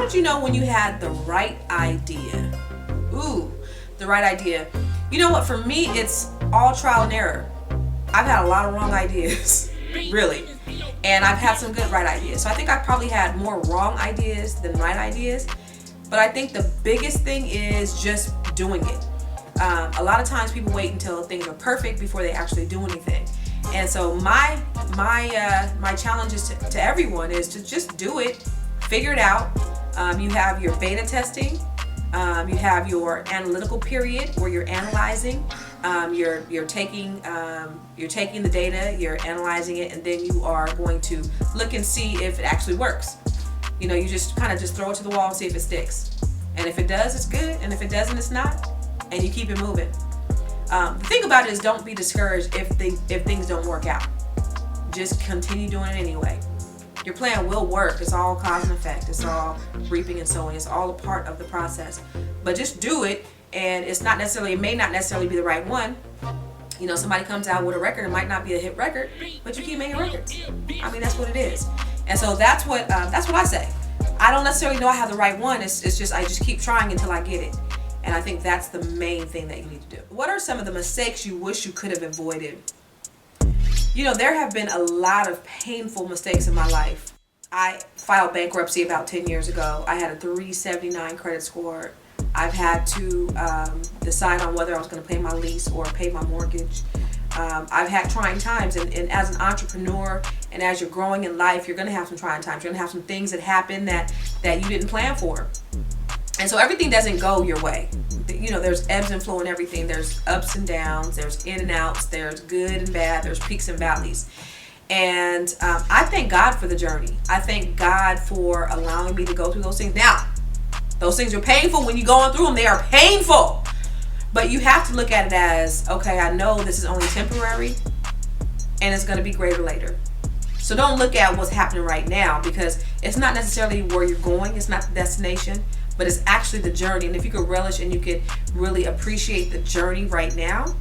did you know when you had the right idea? Ooh, the right idea. You know what? For me, it's all trial and error. I've had a lot of wrong ideas, really. And I've had some good right ideas. So I think I probably had more wrong ideas than right ideas. But I think the biggest thing is just doing it. A lot of times people wait until things are perfect before they actually do anything. And so my challenges to everyone is to just do it, figure it out. You have your beta testing. You have your analytical period where you're analyzing. You're taking the data, you're analyzing it, and then you are going to look and see if it actually works. You know, you just kind of just throw it to the wall and see if it sticks. And if it does, it's good. And if it doesn't, it's not. And you keep it moving. The thing about it is, don't be discouraged if things don't work out. Just continue doing it anyway. Your plan will work. It's all cause and effect. It's all reaping and sowing. It's all a part of the process. But just do it, and it may not necessarily be the right one. You know, somebody comes out with a record, it might not be a hit record, but you keep making records. I mean, that's what it is. And so that's what I say. I don't necessarily know I have the right one. It's just I just keep trying until I get it. And I think that's the main thing that you need to do. What are some of the mistakes you wish you could have avoided? You know, there have been a lot of painful mistakes in my life. I filed bankruptcy about 10 years ago. I had a 379 credit score. I've had to decide on whether I was going to pay my lease or pay my mortgage. I've had trying times, and as an entrepreneur and as you're growing in life, you're going to have some trying times. You're going to have some things that happen that you didn't plan for. And so everything doesn't go your way. You know, there's ebbs and flow in everything. There's ups and downs. There's in and outs. There's good and bad. There's peaks and valleys. And I thank God for the journey. I thank God for allowing me to go through those things. Now, those things are painful when you're going through them. They are painful. But you have to look at it as, okay, I know this is only temporary and it's going to be greater later. So don't look at what's happening right now, because it's not necessarily where you're going. It's not the destination, but it's actually the journey. And if you could relish and you could really appreciate the journey right now,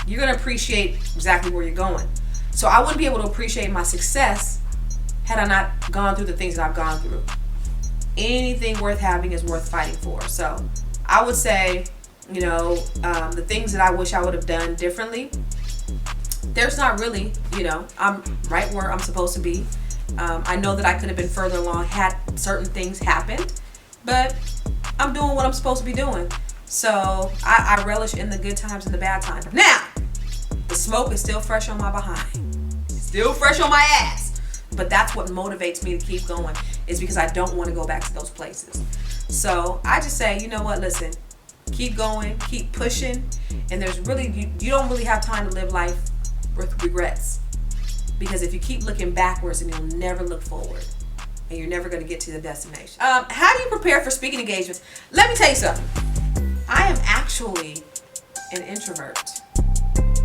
you're going to appreciate exactly where you're going. So I wouldn't be able to appreciate my success had I not gone through the things that I've gone through. Anything worth having is worth fighting for. So I would say, you know, the things that I wish I would have done differently, there's not really, you know, I'm right where I'm supposed to be. I know that I could have been further along had certain things happened, but I'm doing what I'm supposed to be doing. So I relish in the good times and the bad times. Now, the smoke is still fresh on my behind. It's still fresh on my ass. But that's what motivates me to keep going, is because I don't want to go back to those places. So I just say, you know what, listen, keep going, keep pushing. And there's really, you don't really have time to live life with regrets. Because if you keep looking backwards, then you'll never look forward. And you're never going to get to the destination. How do you prepare for speaking engagements? Let me tell you something. I am actually an introvert,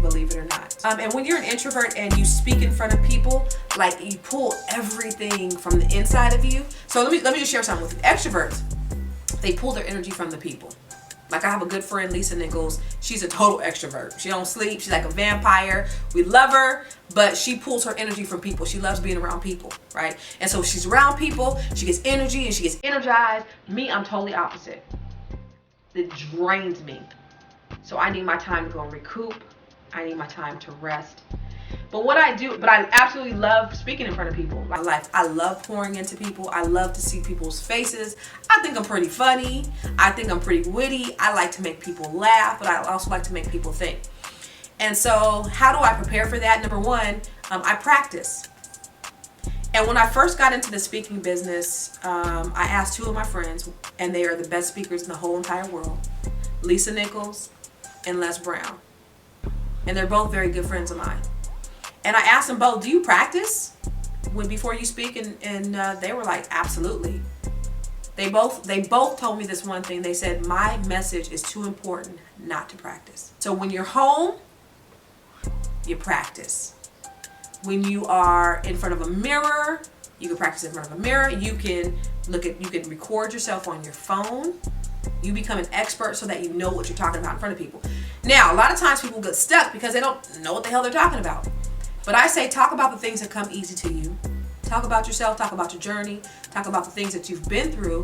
believe it or not. And when you're an introvert and you speak in front of people, like, you pull everything from the inside of you. So let me just share something with you. Extroverts, they pull their energy from the people. Like, I have a good friend, Lisa Nichols. She's a total extrovert. She don't sleep. She's like a vampire. We love her, but she pulls her energy from people. She loves being around people, right? And so she's around people. She gets energy and she gets energized. Me, I'm totally opposite. It drains me. So I need my time to go and recoup. I need my time to rest. But I absolutely love speaking in front of people. I love pouring into people. I love to see people's faces. I think I'm pretty funny. I think I'm pretty witty. I like to make people laugh, but I also like to make people think. And so how do I prepare for that? Number one, I practice. And when I first got into the speaking business, I asked two of my friends, and they are the best speakers in the whole entire world, Lisa Nichols and Les Brown. And they're both very good friends of mine. And I asked them both, do you practice before you speak? And they were like, absolutely. They both told me this one thing. They said, my message is too important not to practice. So when you're home, you practice. When you are in front of a mirror, you can practice in front of a mirror. You can record yourself on your phone. You become an expert so that you know what you're talking about in front of people. Now, a lot of times people get stuck because they don't know what the hell they're talking about. But I say, talk about the things that come easy to you. Talk about yourself, talk about your journey, talk about the things that you've been through,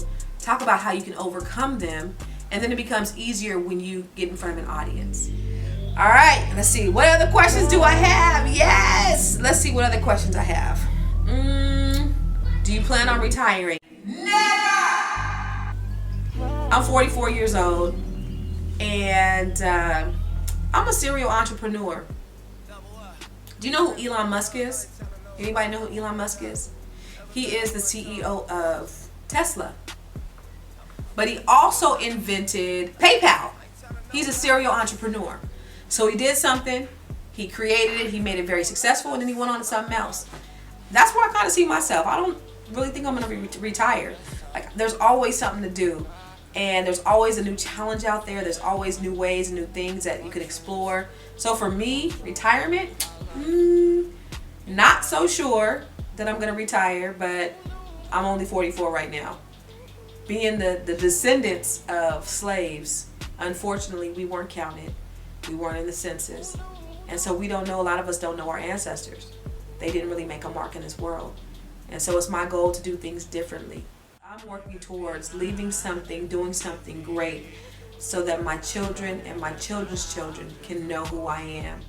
talk about how you can overcome them, and then it becomes easier when you get in front of an audience. All right, let's see. What other questions do I have? Yes! Let's see what other questions I have. Do you plan on retiring? Never! I'm 44 years old, and I'm a serial entrepreneur. Do you know who Elon Musk is? Anybody know who Elon Musk is? He is the CEO of Tesla. But he also invented PayPal. He's a serial entrepreneur. So he did something, he created it, he made it very successful, and then he went on to something else. That's where I kind of see myself. I don't really think I'm going to retire. Like, there's always something to do. And there's always a new challenge out there. There's always new ways and new things that you can explore. So for me, retirement, not so sure that I'm going to retire, but I'm only 44 right now. Being the descendants of slaves, unfortunately, we weren't counted. We weren't in the census. And so we don't know, a lot of us don't know our ancestors. They didn't really make a mark in this world. And so it's my goal to do things differently. I'm working towards leaving something, doing something great, so that my children and my children's children can know who I am.